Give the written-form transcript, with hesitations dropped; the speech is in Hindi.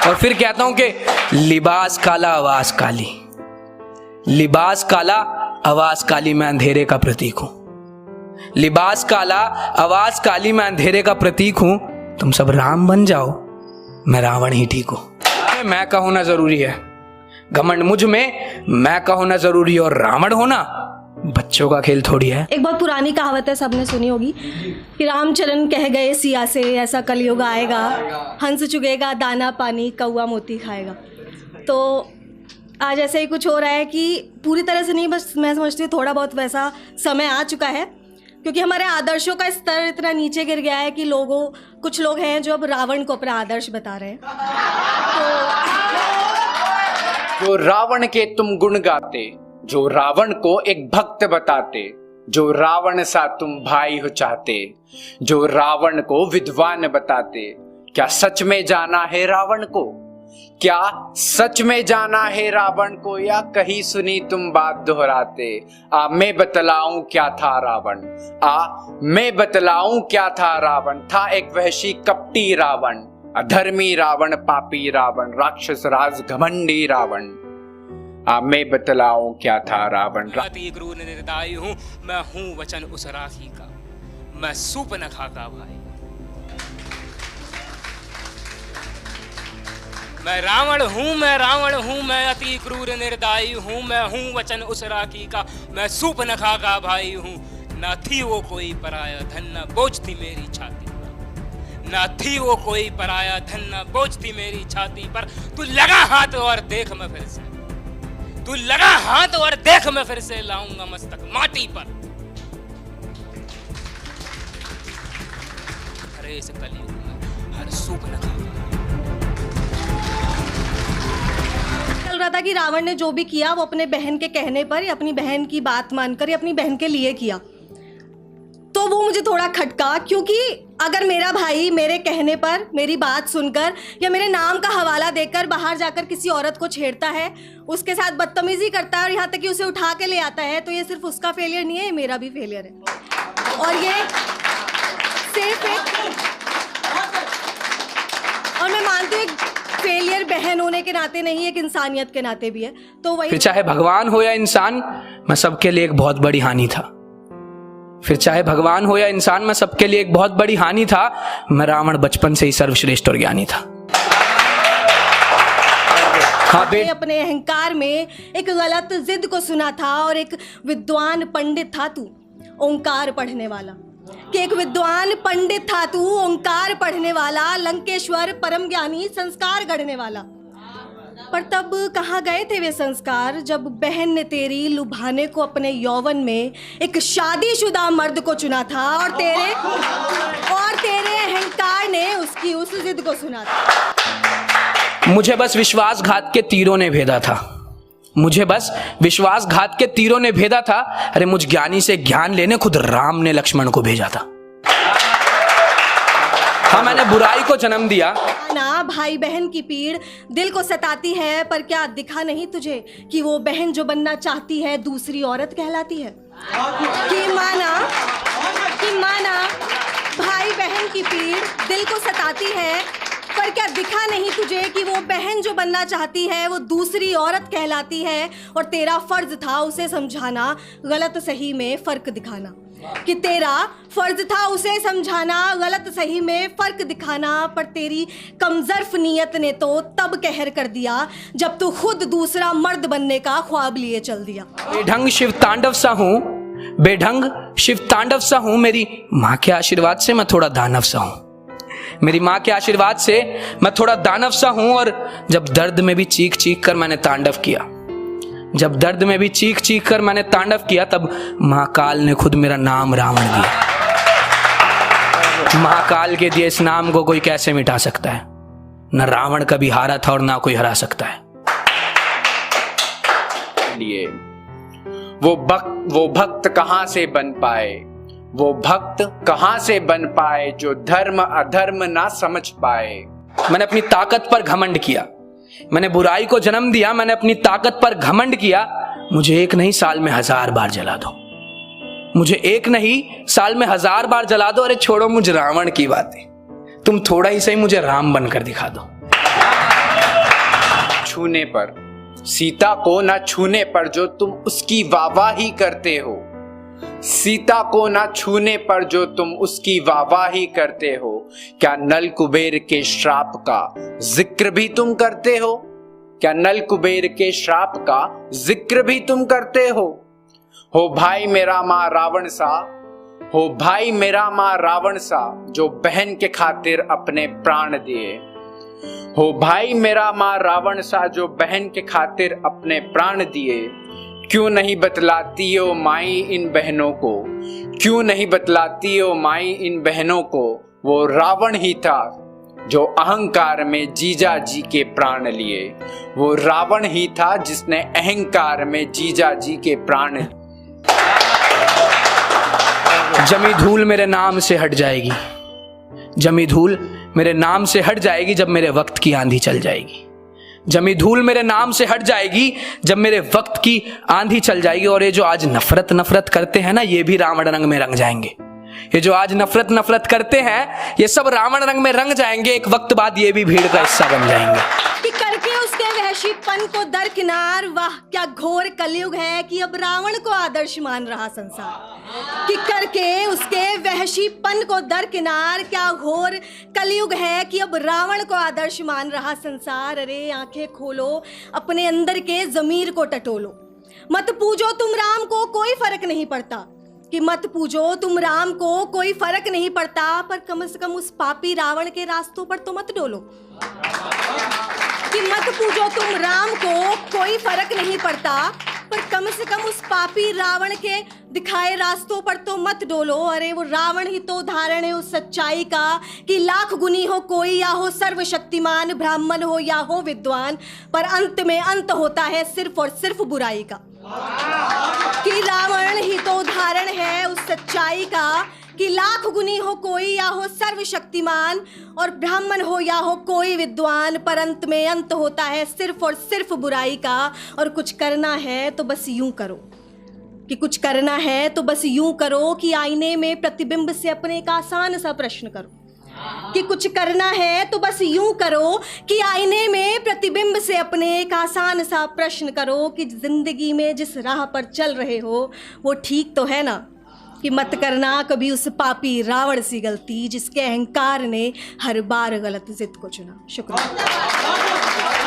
और फिर कहता हूं कि लिबास काला आवाज काली, लिबास काला आवाज काली, मैं अंधेरे का प्रतीक हूं। लिबास काला आवाज काली, मैं अंधेरे का प्रतीक हूं। तुम सब राम बन जाओ, मैं रावण ही ठीक हूं। मैं का होना जरूरी है, घमंड मुझ में, मैं का होना जरूरी है, और रावण होना बच्चों का खेल थोड़ी है। एक बहुत पुरानी कहावत है, सबने सुनी होगी कि रामचरण कह गए सिया से, ऐसा कलयुग आएगा, हंस चुगेगा दाना पानी, कौआ मोती खाएगा। तो आज ऐसा ही कुछ हो रहा है कि पूरी तरह से नहीं, बस मैं समझती हूँ थोड़ा बहुत वैसा समय आ चुका है, क्योंकि हमारे आदर्शों का स्तर इतना नीचे गिर गया है कि कुछ लोग हैं जो अब रावण को अपना आदर्श बता रहे हैं। जो रावण के तुम गुण गाते, जो रावण को एक भक्त बताते, जो रावण सा तुम भाई हो चाहते, जो रावण को विद्वान बताते, क्या सच में जाना है रावण को? क्या सच में जाना है रावण को, या कहीं सुनी तुम बात दोहराते? मैं बतलाऊं क्या था रावण, मैं बतलाऊं क्या था रावण। था एक वहशी कपटी रावण, अधर्मी रावण, पापी रावण, राक्षस राज घमंडी रावण। मैं बतलाऊं क्या था रावण। अति क्रूर निर्दयी हूँ मैं, हूँ वचन उस राखी का, मैं सूर्पनखा का भाई। मैं रावण हूँ, मैं रावण हूँ, मैं अति क्रूर निर्दयी हूँ, मैं हूँ वचन उस राखी का, मैं सूर्पनखा का भाई हूँ। न थी वो कोई पराया धन, न बोझ थी मेरी छाती पर, न थी वो कोई पराया धन, न बोझ थी मेरी छाती पर। तू लगा हाथ और देख मैं फिर से, तू लगा हाथ और देख मैं फिर से लाऊंगा मस्तक माटी पर। अरे इस कलयुग में हर सूर्पनखा चल रहा था कि रावण ने जो भी किया वो अपने बहन के कहने पर या अपनी बहन की बात मानकर या अपनी बहन के लिए किया। तो वो मुझे थोड़ा खटका, क्योंकि अगर मेरा भाई मेरे कहने पर, मेरी बात सुनकर या मेरे नाम का हवाला देकर बाहर जाकर किसी औरत को छेड़ता है, उसके साथ बदतमीजी करता है और यहाँ तक कि उसे उठा के ले आता है, तो ये सिर्फ उसका फेलियर नहीं है, ये मेरा भी फेलियर है। और ये सिर्फ और मैं मानती हूँ फेलियर बहन होने के नाते नहीं, एक इंसानियत के नाते भी है। तो वही, फिर चाहे भगवान हो या इंसान, मैं सबके लिए एक बहुत बड़ी हानि था। फिर चाहे भगवान हो या इंसान, मैं सबके लिए एक बहुत बड़ी हानि था। मैं रावण बचपन से ही सर्वश्रेष्ठ और ज्ञानी था। हाँ, अपने अहंकार में एक गलत जिद को सुना था, और एक विद्वान पंडित था तू, ओंकार पढ़ने वाला, कि एक विद्वान पंडित था तू, ओंकार पढ़ने वाला, लंकेश्वर परम ज्ञानी, संस्कार गढ़ने वाला। पर तब कहाँ गए थे वे संस्कार, जब बहन ने तेरी लुभाने को अपने यौवन में एक शादीशुदा मर्द को चुना था, और तेरे अहंकार ने उसकी उस जिद को सुना था। मुझे बस विश्वासघात के तीरों ने भेदा था, मुझे बस विश्वासघात के तीरों ने भेदा था। अरे मुझ ज्ञानी से ज्ञान लेने खुद राम ने लक्ष्मण को भेजा था। हाँ, मैंने बुराई को जन्म दिया ना। भाई बहन की पीड़ दिल को सताती है, पर क्या दिखा नहीं तुझे कि वो बहन जो बनना चाहती है दूसरी औरत कहलाती है? कि माना भाई बहन की पीड़ दिल को सताती है, पर क्या दिखा नहीं तुझे कि वो बहन जो बनना चाहती है वो दूसरी औरत कहलाती है? और तेरा फर्ज था उसे समझाना, गलत सही में फर्क दिखाना, कि तेरा फर्ज था उसे समझाना, गलत सही में फर्क दिखाना। पर तेरी कमजर्फ नीयत ने तो तब कहर कर दिया जब तू खुद दूसरा मर्द बनने का ख्वाब लिए चल दिया। बेढंग शिव तांडव सा हूँ, बेढंग शिव तांडव सा हूँ, मेरी माँ के आशीर्वाद से मैं थोड़ा दानव सा हूँ, मेरी माँ के आशीर्वाद से मैं थोड़ा दानव सा हूँ। और जब दर्द में भी चीख चीख कर मैंने तांडव किया, जब दर्द में भी चीख चीख कर मैंने तांडव किया, तब महाकाल ने खुद मेरा नाम रावण दिया। महाकाल के दिए इस नाम को कोई कैसे मिटा सकता है? न रावण कभी हारा था और ना कोई हरा सकता है। लिए वो भक्त कहां से बन पाए, वो भक्त कहां से बन पाए जो धर्म अधर्म ना समझ पाए। मैंने अपनी ताकत पर घमंड किया, मैंने बुराई को जन्म दिया, मैंने अपनी ताकत पर घमंड किया। मुझे एक नहीं साल में 1000 बार जला दो, मुझे एक नहीं साल में 1000 बार जला दो। अरे छोड़ो मुझे रावण की बातें, तुम थोड़ा ही सही मुझे राम बनकर दिखा दो। छूने पर, सीता को ना छूने पर जो तुम उसकी वाहवाही करते हो, सीता को ना छूने पर जो तुम उसकी वाहवाही करते हो, क्या नल कुबेर के श्राप का जिक्र भी तुम करते हो? क्या नल कुबेर के श्राप का जिक्र भी तुम करते हो? हो भाई मेरा माँ रावण सा, हो भाई मेरा माँ रावण सा, जो बहन के खातिर अपने प्राण दिए। हो भाई मेरा माँ रावण सा, जो बहन के खातिर अपने प्राण दिए। क्यों नहीं बतलाती हो माई इन बहनों को, क्यों नहीं बतलाती हो माई इन बहनों को, वो रावण ही था जो अहंकार में जीजा जी के प्राण लिए। वो रावण ही था जिसने अहंकार में जीजा जी के प्राण। जमी धूल मेरे नाम से हट जाएगी, जमी धूल मेरे नाम से हट जाएगी जब मेरे वक्त की आंधी चल जाएगी। जमी धूल मेरे नाम से हट जाएगी जब मेरे वक्त की आंधी चल जाएगी। और ये जो आज नफरत नफरत करते हैं ना, ये भी रावण रंग में रंग जाएंगे। ये जो आज नफरत नफरत करते हैं, ये सब रावण रंग में रंग जाएंगे। एक वक्त बाद ये भी भीड़ का हिस्सा बन जाएंगे। कि करके उसके वहशीपन को दरकिनार, वाह क्या घोर कलयुग है कि अब रावण को आदर्श मान रहा संसार। कि करके उसके वहशीपन को दरकिनार, क्या घोर कलयुग है कि अब रावण को आदर्श मान रहा संसार। अरे आंखें खोलो, अपने अंदर के जमीर को टटोलो। मत पूजो तुम राम को कोई फर्क नहीं पड़ता, कि मत पूजो तुम राम को कोई फर्क नहीं पड़ता, पर कम से कम उस पापी रावण के रास्तों पर तो मत डोलो। कि मत पूजो तुम राम को कोई फर्क नहीं पड़ता, पर कम से कम उस पापी रावण के दिखाए रास्तों पर तो मत डोलो। अरे वो रावण ही तो उदाहरण है उस सच्चाई का कि लाख गुनी हो कोई या हो सर्वशक्तिमान, ब्राह्मण हो या हो विद्वान, पर अंत में अंत होता है सिर्फ और सिर्फ बुराई का। कि रावण ही तो उदाहरण है उस सच्चाई का कि लाख गुनी हो कोई या हो सर्वशक्तिमान, और ब्राह्मण हो या हो कोई विद्वान, पर अंत में अंत होता है सिर्फ और सिर्फ बुराई का। और कुछ करना है तो बस यूं करो, कि कुछ करना है तो बस यूं करो कि आईने में प्रतिबिंब से अपने एक आसान सा प्रश्न करो। कि कुछ करना है तो बस यूं करो कि आईने में प्रतिबिंब से अपने एक आसान सा प्रश्न करो कि जिंदगी में जिस राह पर चल रहे हो वो ठीक तो है ना। कि मत करना कभी उस पापी रावण सी गलती जिसके अहंकार ने हर बार गलत जिद को चुना। शुक्रिया।